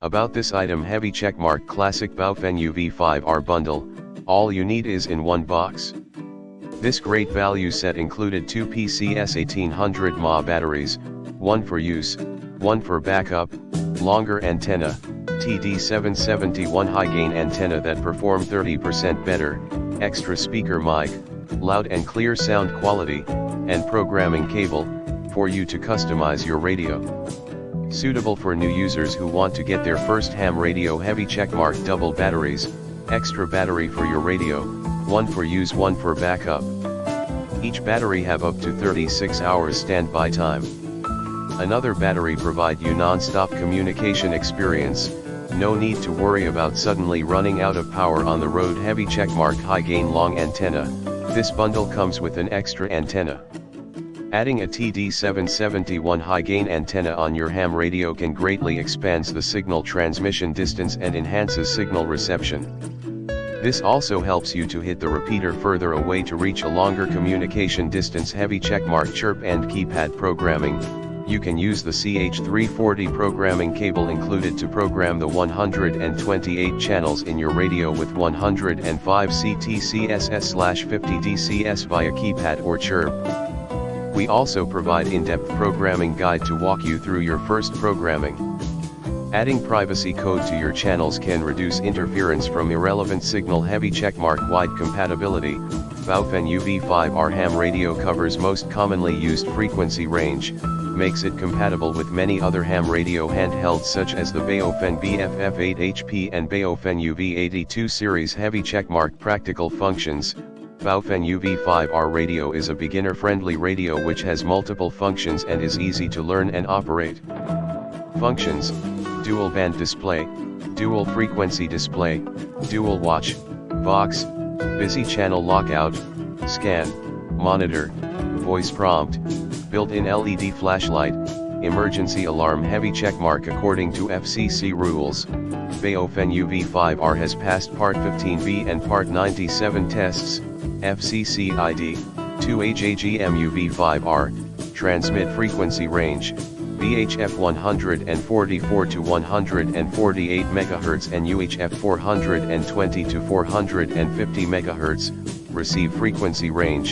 About this item: heavy checkmark classic BaoFeng UV-5R bundle, all you need is in one box. This great value set included 2 PCS 1800 mAh batteries, one for use, one for backup, longer antenna, TD771 high gain antenna that perform 30% better, extra speaker mic, loud and clear sound quality, and programming cable, for you to customize your radio. Suitable for new users who want to get their first ham radio. Heavy checkmark double batteries, extra battery for your radio, one for use, one for backup. Each battery have up to 36 hours standby time. Another battery provide you non-stop communication experience, no need to worry about suddenly running out of power on the road. Heavy checkmark high gain long antenna, this bundle comes with an extra antenna. Adding a TD771 high gain antenna on your ham radio can greatly expands the signal transmission distance and enhances signal reception. This also helps you to hit the repeater further away to reach a longer communication distance. Heavy checkmark chirp and keypad programming, you can use the CH340 programming cable included to program the 128 channels in your radio with 105 CTCSS/50 DCS via keypad or chirp. We also provide in-depth programming guide to walk you through your first programming. Adding privacy code to your channels can reduce interference from irrelevant signal. Heavy checkmark wide compatibility, BaoFeng UV-5R ham radio covers most commonly used frequency range, makes it compatible with many other ham radio handhelds such as the BaoFeng BFF8HP and BaoFeng UV82 series. Heavy checkmark practical functions, BaoFeng UV-5R radio is a beginner-friendly radio which has multiple functions and is easy to learn and operate. Functions: dual band display, dual frequency display, dual watch, Vox, busy channel lockout, scan, monitor, voice prompt, built-in LED flashlight, emergency alarm. Heavy checkmark according to FCC rules, BaoFeng UV-5R has passed Part 15B and Part 97 tests. FCC ID 2HAGM UV-5R, transmit frequency range, VHF 144 to 148 MHz and UHF 420 to 450 MHz, receive frequency range